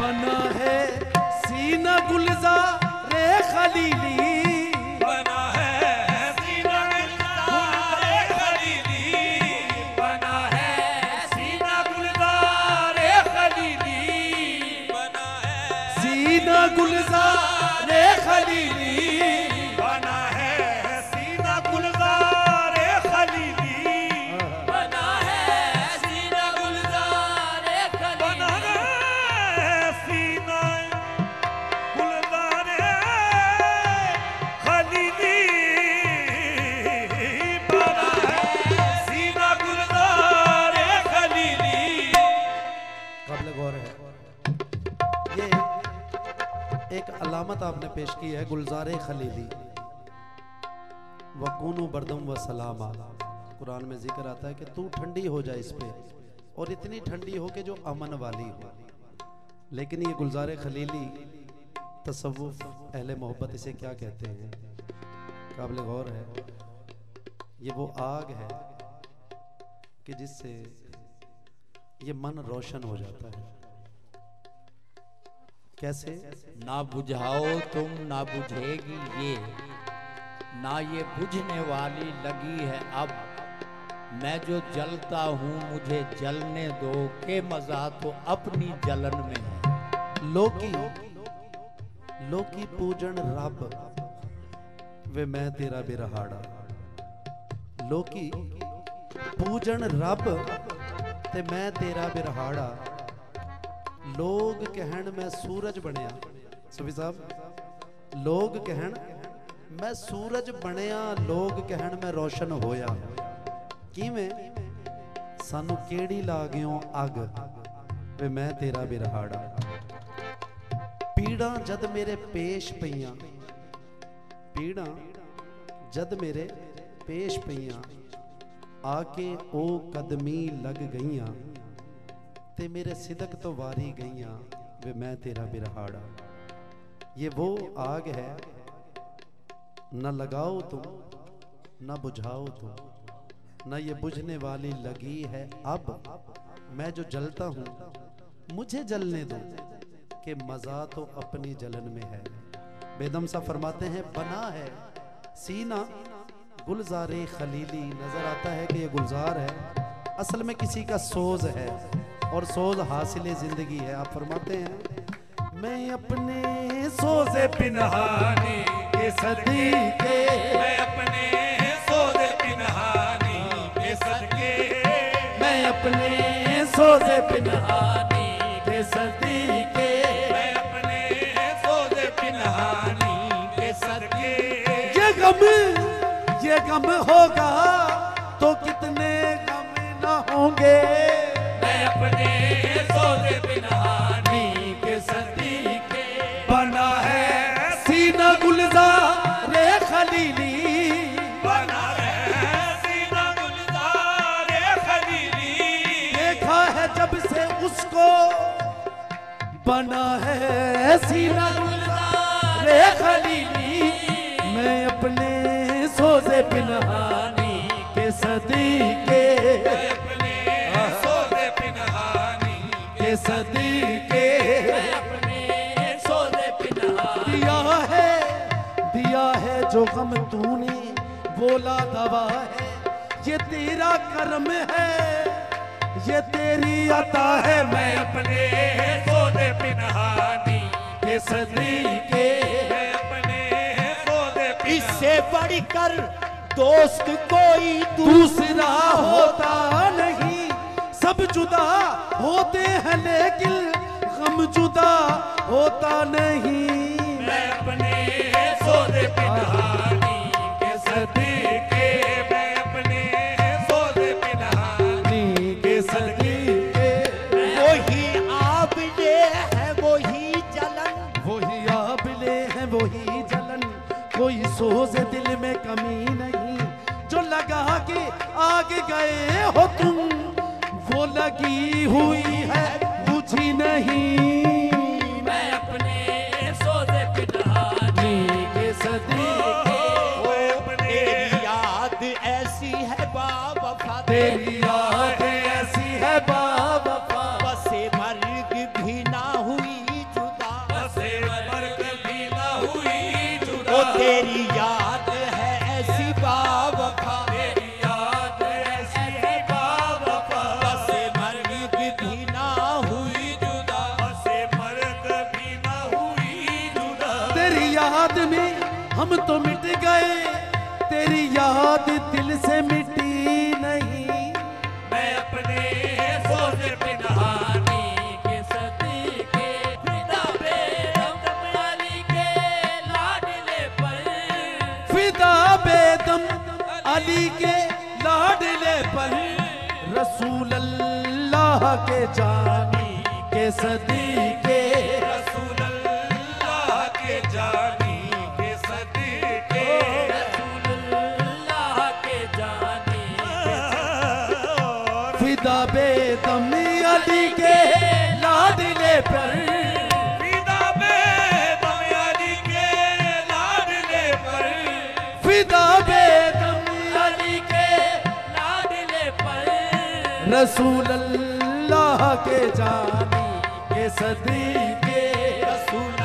बना है सीना गुलज़ारे खलीली, बना है सीना गुलज़ारे खलीली, बना है सीना गुलज़ारे खलीली, बना है सीना गुलज़ारे खलीली, बना है सीना गुलज़ारे खलीली, बना है सीना गुलज़ारे बना खलीली, है सीना गुलज़ारे खलीली, बना है सीना गुलज़ारे खलीली। काबिल गौर है। ये एक अलामत आपने पेश की है, गुलज़ारे खलीली वकूनु बरदम व सलामा। कुरान में जिक्र आता है कि तू ठंडी हो जाए इस पे, और इतनी ठंडी हो कि जो अमन वाली हो। लेकिन ये गुलज़ारे खलीली तसव्वुफ अहले मोहब्बत इसे क्या कहते हैं, काबिल गौर है। ये वो आग है कि जिससे ये मन रोशन हो जाता है। कैसे? ना बुझाओ तुम ना बुझेगी ये, ना ये बुझने वाली लगी है अब, मैं जो जलता हूँ मुझे जलने दो, के मजा तो अपनी जलन में है। लोकी लोकी पूजन रब वे मैं तेरा बिरहाड़ा। लोकी पूजन रब ते मैं तेरा बिरहाड़ा। लोग कहन मैं सूरज बनया। सूफी साहब, लोग कहन मैं सूरज बनया, लोग कहन मैं रोशन होया। किवें? सानू केड़ी ला गयो अग वे मैं तेरा बिरहाड़ा। पीड़ा जद मेरे पेश पईयां, पीड़ा जद मेरे पेश पईयां, आके ओ कदमी लग गईयां, ते मेरे सिदक तो वारी गईयां वे मैं तेरा बिरहाड़ा। ये वो आग है, न लगाओ तुम न बुझाओ तुम, न ये बुझने वाली लगी है अब, मैं जो जलता हूँ मुझे जलने दो, कि मजा तो अपनी जलन में है। बेदम सा फरमाते हैं, बना है सीना गुलज़ारे खलीली। नजर आता है कि ये गुलजार है, असल में किसी का सोज है, और सोज हासिल जिंदगी है। आप फरमाते हैं, मैं अपने सोज़े पिनहानी के सदीके, मैं अपने सोज़े पिनहानी के सदके, मैं अपने सोज़े पिनहानी के सदीके, मैं अपने सोज़े पिनहानी के सदके, ये गम होगा तो कितने गम न होंगे। मैं अपने सोज़े पिनहानी के सदके, बना है सीना गुलज़ारे खलीली, बना है सीना गुलज़ारे खलीली, देखा है जब से उसको, बना है सीना गुलज़ारे खलीली, मैं अपने सोज़े पिनहानी के सदीके, मैं अपने सोज़े पिनहानी के सदीके, मैं अपने सोज़े पिनहानी, दिया है जो गम तूने बोला दवा है, ये तेरा कर्म है, ये तेरी अता है। मैं अपने सोज़े पिनहानी के सदीके, मैं अपने सोज़े इससे बढ़कर दोस्त कोई दूसरा होता नहीं, सब जुदा होते हैं लेकिन गम जुदा होता नहीं। मैं अपने सोज़े पिनहानी के सदके, मैं अपने सोज़े पिनहानी के सदीके, वही आबले है वही जलन, वही आबिले हैं वही जलन, कोई सोज़ दिल में कमी नहीं, जो लगा के आगे गए हो तुम, वो लगी हुई है बुझी नहीं। मैं अपने सोज़े पिनहानी के सदीके, तेरी याद ऐसी है बावफा, तेरी याद ऐसी है बावफा, बसे मर्ग भी ना हुई तेरी याद है ऐसी बावफा, तेरी याद ऐसी है बावफा, बसे मर्ग भी ना हुई जुदा, बसे मर्ग भी ना हुई जुदा। तेरी याद में हम तो मिट गए, तेरी याद दिल से मिटी नहीं। मैं अपने सोच पिनहानी के सदीके फिदा बेदम अली के लाडले पर, फिदा बेदम अली के लाडले पर, रसूल अल्लाह के जानी के सदीके, रसूल अल्लाह के जानी के सदीके, रसूल अल्लाह के जानी के फिदा बेदम अली के लाडले पर, फिदा बेदम अली के लाडले पर, फिदा बेदम अली के लाडले पर, रसूल अल्लाह के जानी के सदीके, रसूल